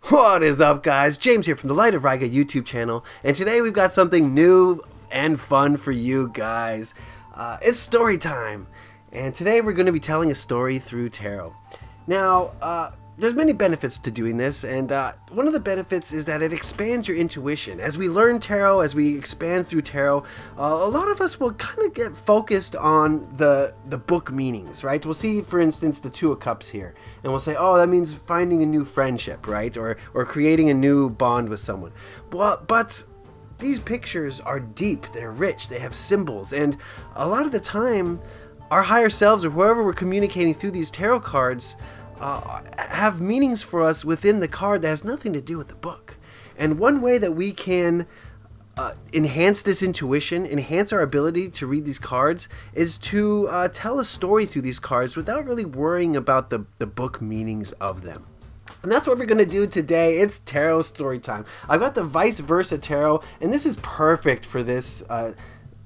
What is up, guys? James here from the Light of Riga YouTube channel, and today we've got something new and fun for you guys. It's story time, and today we're going to be telling a story through tarot. Now, there's many benefits to doing this, and one of the benefits is that it expands your intuition. As we learn tarot, as we expand through tarot, a lot of us will kind of get focused on the book meanings, right? We'll see, for instance, the Two of Cups here, and we'll say, oh, that means finding a new friendship, right? Or creating a new bond with someone. But these pictures are deep, they're rich, they have symbols, and a lot of the time, our higher selves, or whoever we're communicating through these tarot cards, have meanings for us within the card that has nothing to do with the book. And one way that we can enhance this intuition, enhance our ability to read these cards, is to tell a story through these cards without really worrying about the book meanings of them. And that's what we're going to do today. It's tarot story time. I've got the vice versa tarot, and this is perfect for this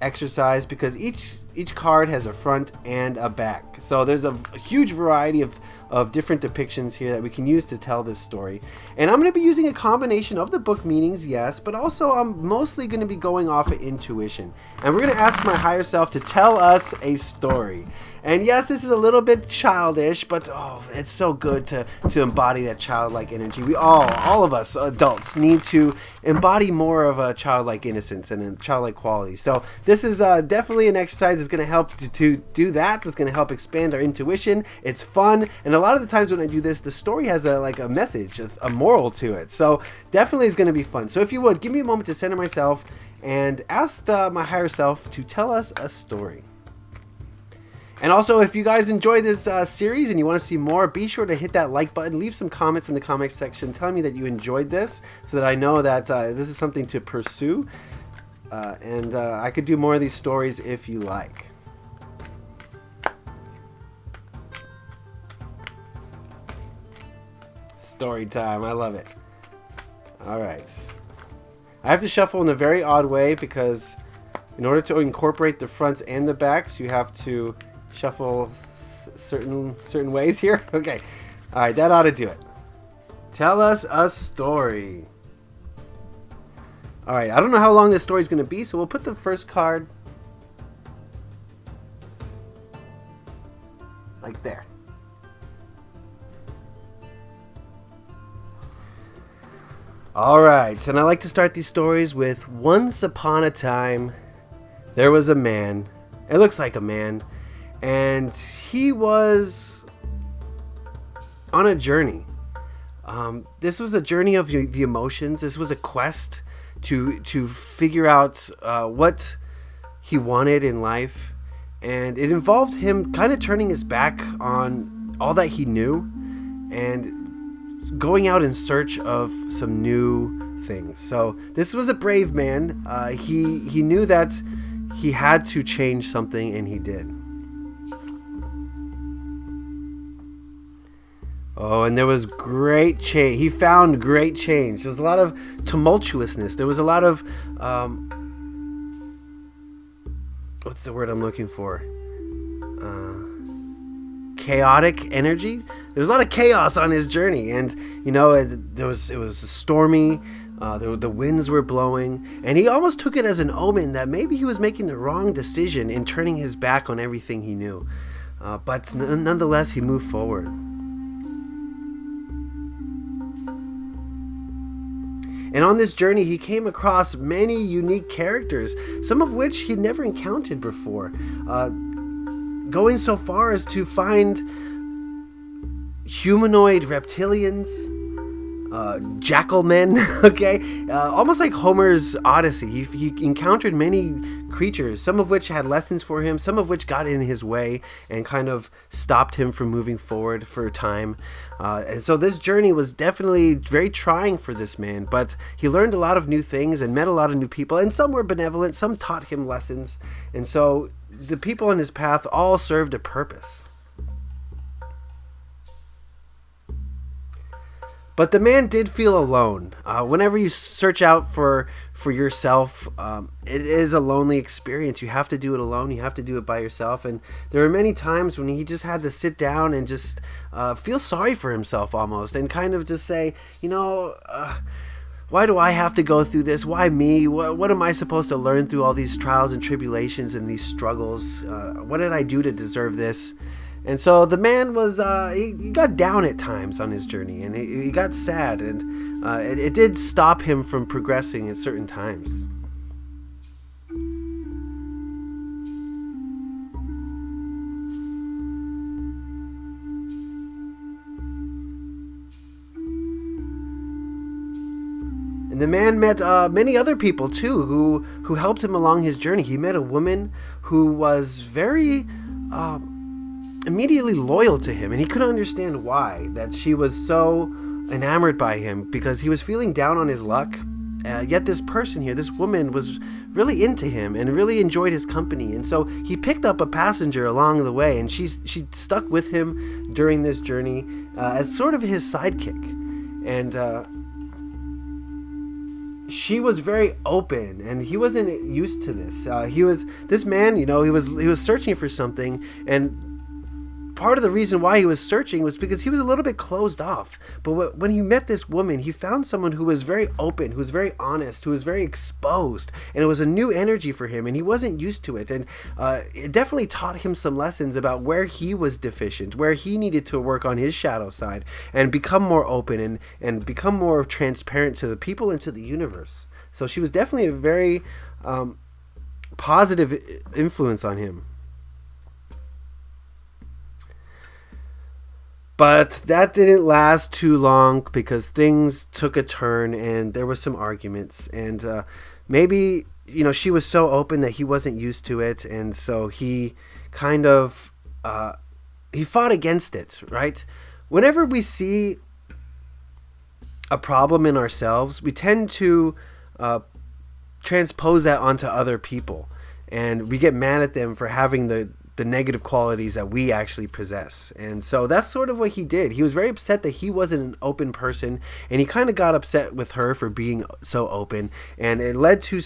exercise because each card has a front and a back. So there's a huge variety of different depictions here that we can use to tell this story. And I'm going to be using a combination of the book meanings, yes, but also I'm mostly going to be going off of intuition. And we're going to ask my higher self to tell us a story. And yes, this is a little bit childish, but oh, it's so good to embody that childlike energy. We all of us adults need to embody more of a childlike innocence and a childlike quality. So this is definitely an exercise that's going to help to do that. It's going to help expand our intuition. It's fun, and a lot of the times when I do this, the story has a message, a moral to it. So definitely is going to be fun. So if you would, give me a moment to center myself and ask my higher self to tell us a story. And also, if you guys enjoy this series and you want to see more, be sure to hit that like button. Leave some comments in the comments section telling me that you enjoyed this so that I know that this is something to pursue. And I could do more of these stories if you like. Story time. I love it. Alright. I have to shuffle in a very odd way because in order to incorporate the fronts and the backs, you have to shuffle certain ways here. Okay. Alright, that ought to do it. Tell us a story. Alright, I don't know how long this story is going to be, so we'll put the first card like there. Alright, and I like to start these stories with once upon a time, there was a man. It looks like a man. And he was on a journey. This was a journey of the emotions. This was a quest to figure out what he wanted in life. And it involved him kind of turning his back on all that he knew and going out in search of some new things. So this was a brave man. He knew that he had to change something, and he did. Oh, and there was great change. He found great change. There was a lot of tumultuousness. There was a lot of what's the word I'm looking for? Chaotic energy. There was a lot of chaos on his journey, and you know, it was stormy. The winds were blowing, and he almost took it as an omen that maybe he was making the wrong decision in turning his back on everything he knew. But nonetheless, he moved forward. And on this journey, he came across many unique characters, some of which he'd never encountered before. Going so far as to find humanoid reptilians, jackal men, okay? Almost like Homer's Odyssey. He encountered many creatures, some of which had lessons for him, some of which got in his way and kind of stopped him from moving forward for a time. And so this journey was definitely very trying for this man, but he learned a lot of new things and met a lot of new people, and some were benevolent, some taught him lessons. And so the people in his path all served a purpose. But the man did feel alone. Whenever you search out for yourself, it is a lonely experience. You have to do it alone. You have to do it by yourself. And there were many times when he just had to sit down and just feel sorry for himself almost, and kind of just say, why do I have to go through this? Why me? What am I supposed to learn through all these trials and tribulations and these struggles? What did I do to deserve this? And so the man was, he got down at times on his journey, and he got sad, and it did stop him from progressing at certain times. And the man met many other people too, who helped him along his journey. He met a woman who was very immediately loyal to him, and he couldn't understand why, that she was so enamored by him, because he was feeling down on his luck. Yet this person here, this woman, was really into him and really enjoyed his company, and so he picked up a passenger along the way, and she stuck with him during this journey as sort of his sidekick. And she was very open, and he wasn't used to this. This man, he was searching for something, and part of the reason why he was searching was because he was a little bit closed off. But when he met this woman, he found someone who was very open, who was very honest, who was very exposed, and it was a new energy for him, and he wasn't used to it. And it definitely taught him some lessons about where he was deficient, where he needed to work on his shadow side and become more open and become more transparent to the people and to the universe. So she was definitely a very positive influence on him. But that didn't last too long, because things took a turn and there were some arguments, and maybe she was so open that he wasn't used to it, and so he kind of he fought against it, right? Whenever we see a problem in ourselves, we tend to transpose that onto other people, and we get mad at them for having the negative qualities that we actually possess. And so that's sort of what he did. He was very upset that he wasn't an open person, and he kind of got upset with her for being so open, and it led to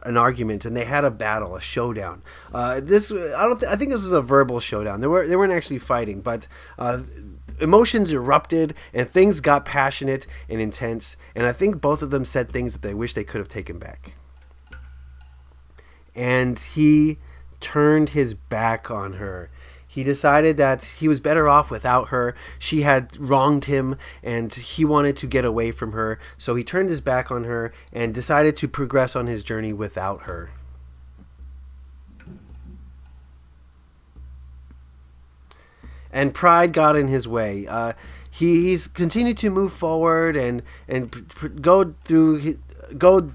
an argument, and they had a battle, a showdown. I think this was a verbal showdown. They weren't actually fighting, but emotions erupted and things got passionate and intense, and I think both of them said things that they wish they could have taken back. And he turned his back on her. He decided that he was better off without her. She had wronged him, and he wanted to get away from her. So he turned his back on her and decided to progress on his journey without her. And pride got in his way. He's continued to move forward and go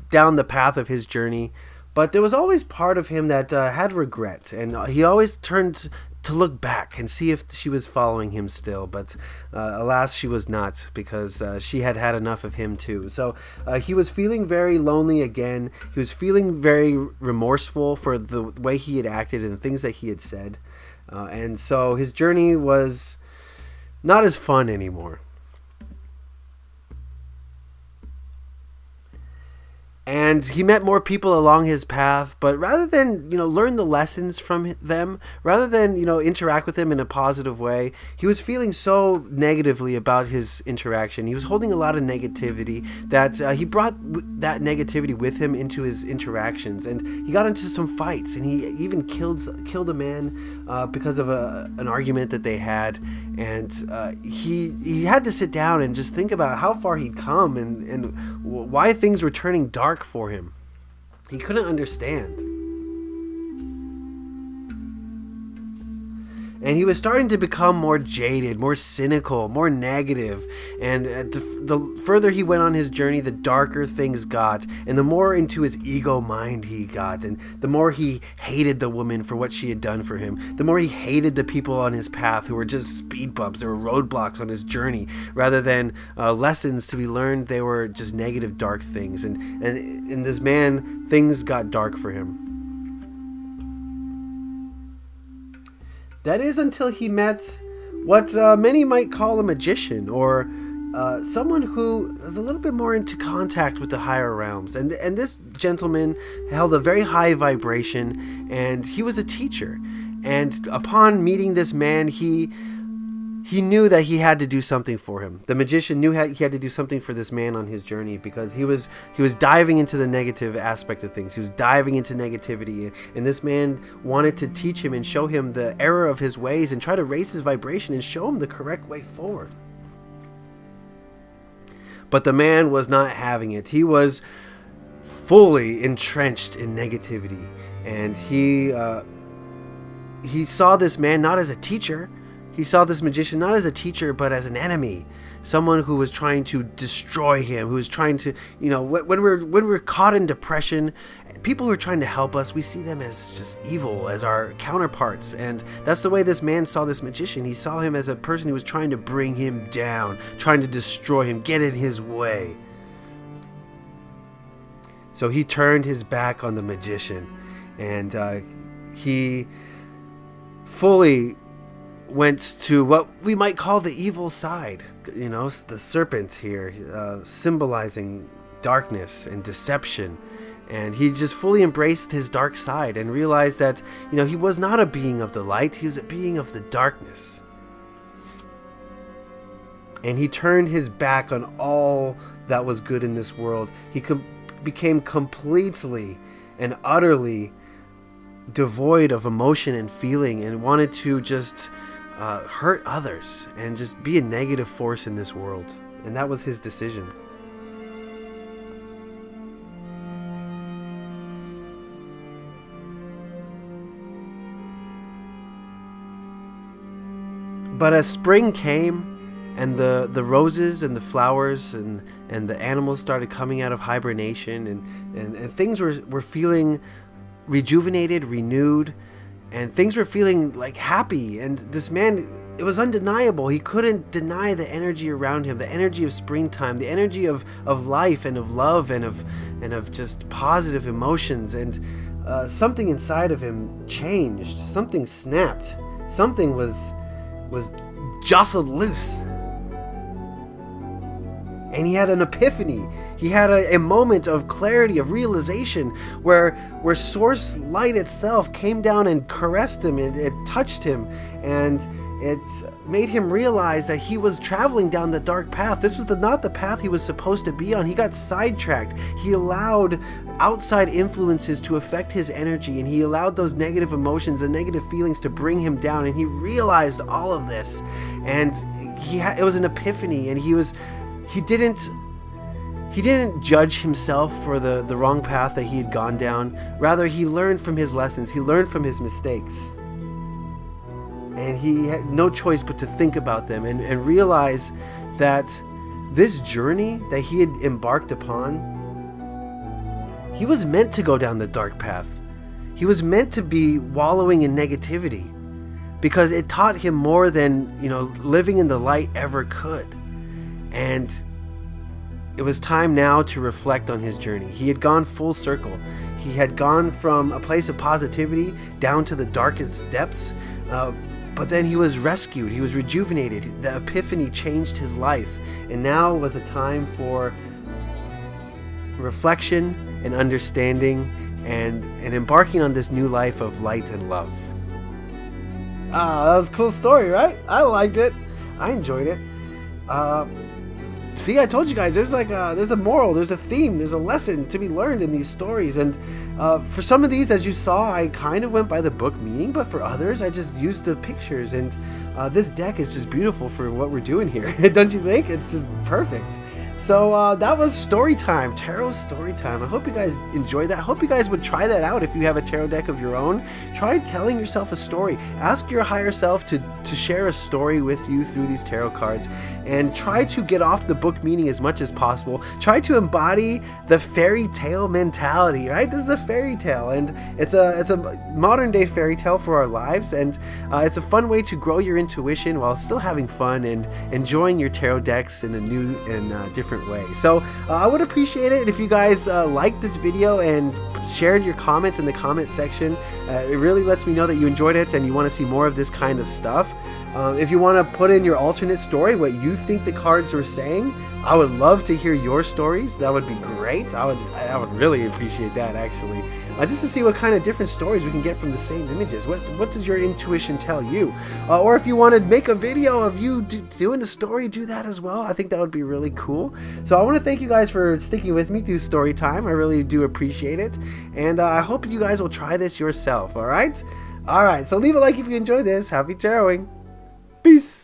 down the path of his journey. But there was always part of him that had regret, and he always turned to look back and see if she was following him still. But alas, she was not, because she had had enough of him too. So he was feeling very lonely again. He was feeling very remorseful for the way he had acted and the things that he had said. And so his journey was not as fun anymore. And he met more people along his path, but rather than, learn the lessons from them, rather than, interact with them in a positive way, he was feeling so negatively about his interaction. He was holding a lot of negativity that he brought that negativity with him into his interactions, and he got into some fights, and he even killed a man because of an argument that they had. And he had to sit down and just think about how far he'd come and why things were turning dark for him. He couldn't understand. And he was starting to become more jaded, more cynical, more negative. And the further he went on his journey, the darker things got. And the more into his ego mind he got. And the more he hated the woman for what she had done for him. The more he hated the people on his path who were just speed bumps. They were roadblocks on his journey. Rather than lessons to be learned, they were just negative, dark things. And in this man, things got dark for him. That is until he met what many might call a magician, or someone who is a little bit more into contact with the higher realms. And this gentleman held a very high vibration, and he was a teacher. And upon meeting this man, he knew that he had to do something for him. The magician knew he had to do something for this man on his journey, because he was diving into the negative aspect of things. He was diving into negativity, and this man wanted to teach him and show him the error of his ways and try to raise his vibration and show him the correct way forward. But the man was not having it. He was fully entrenched in negativity, and he saw this man not as a teacher. He saw this magician not as a teacher, but as an enemy, someone who was trying to destroy him, who was trying to, when we're caught in depression, people who are trying to help us, we see them as just evil, as our counterparts. And that's the way this man saw this magician. He saw him as a person who was trying to bring him down, trying to destroy him, get in his way. So he turned his back on the magician, and he fully went to what we might call the evil side, the serpent here, symbolizing darkness and deception. And he just fully embraced his dark side and realized that, he was not a being of the light, he was a being of the darkness. And he turned his back on all that was good in this world. He became completely and utterly devoid of emotion and feeling, and wanted to just hurt others and just be a negative force in this world. And that was his decision. But as spring came, and the roses and the flowers and the animals started coming out of hibernation, and things were feeling rejuvenated, renewed, and things were feeling like happy. And this man, it was undeniable. He couldn't deny the energy around him, the energy of springtime, the energy of life and of love and of just positive emotions. And something inside of him changed. Something snapped. Something was jostled loose. And he had an epiphany. He had a moment of clarity, of realization, where source light itself came down and caressed him, and it touched him, and it made him realize that he was traveling down the dark path. This was not the path he was supposed to be on. He got sidetracked. He allowed outside influences to affect his energy, and he allowed those negative emotions and negative feelings to bring him down, and he realized all of this. And it was an epiphany, and he didn't judge himself for the wrong path that he had gone down. Rather, he learned from his lessons. He learned from his mistakes. And he had no choice but to think about them and realize that this journey that he had embarked upon, he was meant to go down the dark path. He was meant to be wallowing in negativity, because it taught him more than, living in the light ever could. And it was time now to reflect on his journey. He had gone full circle. He had gone from a place of positivity down to the darkest depths, but then he was rescued. He was rejuvenated. The epiphany changed his life, and now was a time for reflection and understanding and embarking on this new life of light and love. That was a cool story, right? I liked it. I enjoyed it. See, I told you guys, there's a moral, there's a theme, there's a lesson to be learned in these stories. And for some of these, as you saw, I kind of went by the book meaning, but for others, I just used the pictures. And this deck is just beautiful for what we're doing here. Don't you think? It's just perfect. So that was story time, tarot story time. I hope you guys enjoyed that. I hope you guys would try that out if you have a tarot deck of your own. Try telling yourself a story. Ask your higher self to share a story with you through these tarot cards, and try to get off the book meaning as much as possible. Try to embody the fairy tale mentality, right? This is a fairy tale, and it's a modern day fairy tale for our lives, and it's a fun way to grow your intuition while still having fun and enjoying your tarot decks in a new and different way. So I would appreciate it if you guys liked this video and shared your comments in the comment section. It really lets me know that you enjoyed it and you want to see more of this kind of stuff. If you want to put in your alternate story, what you think the cards were saying, I would love to hear your stories. That would be great. I would really appreciate that, actually. Just to see what kind of different stories we can get from the same images. What does your intuition tell you? Or if you want to make a video of you doing the story, do that as well. I think that would be really cool. So I want to thank you guys for sticking with me through story time. I really do appreciate it. And I hope you guys will try this yourself, all right? All right, so leave a like if you enjoyed this. Happy taroting. Peace.